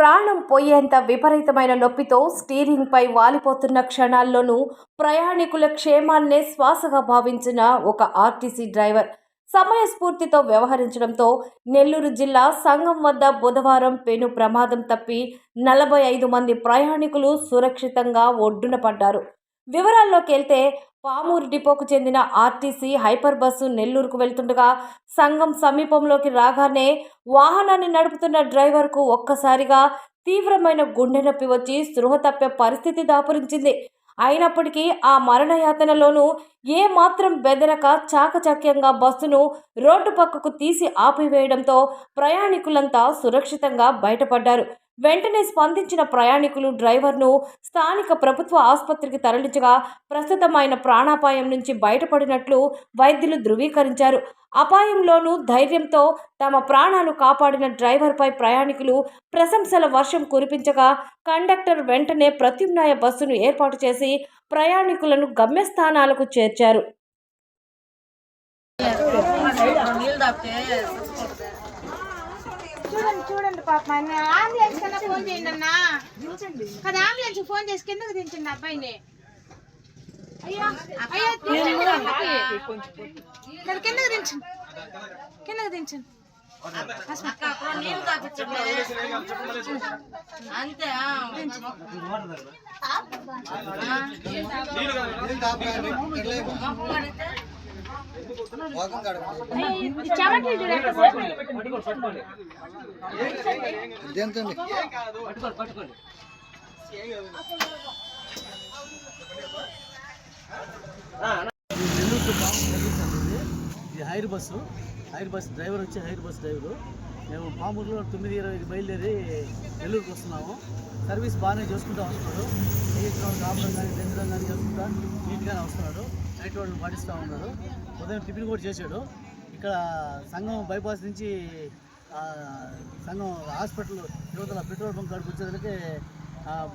ప్రాణం పోయేంత విపరీతమైన నొప్పితో స్టీరింగ్పై వాలిపోతున్న క్షణాల్లోనూ ప్రయాణికుల క్షేమాన్నే శ్వాసగా భావించిన ఒక ఆర్టీసీ డ్రైవర్ సమయస్ఫూర్తితో వ్యవహరించడంతో నెల్లూరు జిల్లా సంగం వద్ద బుధవారం పెను ప్రమాదం తప్పి 45 మంది ప్రయాణికులు సురక్షితంగా ఒడ్డున పడ్డారు. వివరాల్లోకి వెళ్తే పామూరు డిపోకు చెందిన ఆర్టీసీ హైపర్ బస్సు నెల్లూరుకు వెళ్తుండగా సంగం సమీపంలోకి రాగానే వాహనాన్ని నడుపుతున్న డ్రైవర్కు ఒక్కసారిగా తీవ్రమైన గుండె నొప్పి వచ్చి స్పృహ తప్పే పరిస్థితి దాపురించింది. అయినప్పటికీ ఆ మరణయాతనలోనూ ఏ మాత్రం బెదరక చాకచక్యంగా బస్సును రోడ్డు పక్కకు తీసి ఆపివేయడంతో ప్రయాణికులంతా సురక్షితంగా బయటపడ్డారు. వెంటనే స్పందించిన ప్రయాణికులు డ్రైవర్ను స్థానిక ప్రభుత్వ ఆసుపత్రికి తరలించగా ప్రస్తుతం ఆయన ప్రాణాపాయం నుంచి బయటపడినట్లు వైద్యులు ధృవీకరించారు. అపాయంలోనూ ధైర్యంతో తమ ప్రాణాలు కాపాడిన డ్రైవర్పై ప్రయాణికులు ప్రశంసల వర్షం కురిపించగా కండక్టర్ వెంటనే ప్రత్యామ్నాయ బస్సును ఏర్పాటు చేసి ప్రయాణికులను గమ్యస్థానాలకు చేర్చారు. చూడండి పాప అంబులెన్స్ కన్నా ఫోన్ చేయండి అన్నా కదా, అంబులెన్స్ ఫోన్ చేసి కిందకు దించండి అబ్బాయిని. అయ్యో అయ్యో కిందకు దించండి, కిందకు దించండి. హైర్ బస్సు డ్రైవర్ వచ్చి హైర్ బస్సు డ్రైవరు. మేము పామూరులో 9:20కి బయలుదేరి నెల్లూరుకి వస్తున్నాము. సర్వీస్ బాగానే చేసుకుంటూ వస్తున్నాడు. కాపడం కానీ దించడం కానీ చేసుకుంటా నీట్గానే వస్తున్నాడు. నైట్ రోడ్లు పాటిస్తూ ఉన్నారు. ఉదయం టిఫిన్ కూడా చేశాడు. ఇక్కడ సంగం బైపాస్ నుంచి సంగం హాస్పిటల్ యువతల పెట్రోల్ బంక్ కాడికి వచ్చేదానికి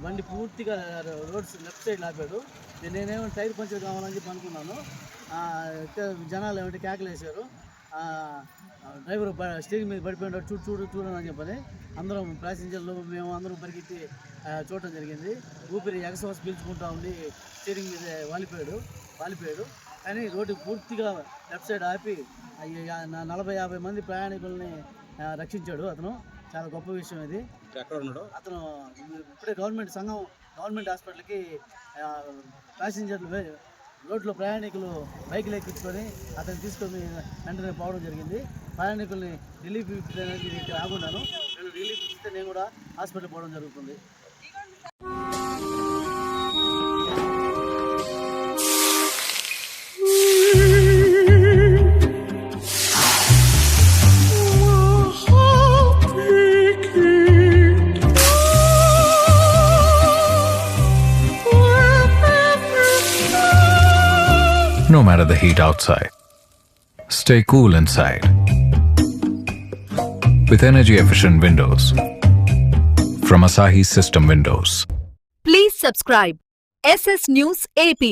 బండి పూర్తిగా రోడ్స్ లెఫ్ట్ సైడ్ ఆపాడు. నేనేమో టైర్ పంచర్ కావాలని చెప్పి అనుకున్నాను. జనాలు ఏమంటే కేకలు వేశారు. డ్రైవర్ స్టీరింగ్ మీద పడిపోయినాడు, చూడు అని చెప్పని అందరం ప్యాసింజర్లు మేము అందరం పరిగెత్తి చూడటం జరిగింది. ఊపిరి ఎగసవస పీల్చుకుంటా ఉండి స్టీరింగ్ మీద వాలిపోయాడు. కానీ రోడ్డు పూర్తిగా లెఫ్ట్ సైడ్ ఆపి 40-50 మంది ప్రయాణికుల్ని రక్షించాడు. అతను చాలా గొప్ప విషయం ఇది. అతను ఇప్పుడే గవర్నమెంట్ హాస్పిటల్కి ప్యాసింజర్లు రోడ్లో ప్రయాణికులు బైకులు ఎక్కించుకొని అతను తీసుకొని వెంటనే పోవడం జరిగింది. ప్రయాణికుల్ని రిలీఫ్ ఇవ్వడానికి ఇక్కడ ఆగున్నాను. నేను రిలీఫ్ ఇస్తే నేను కూడా హాస్పిటల్ పోవడం జరుగుతుంది. No matter the heat outside, stay cool inside with energy-efficient windows from Asahi System Windows. Please subscribe SS News AP.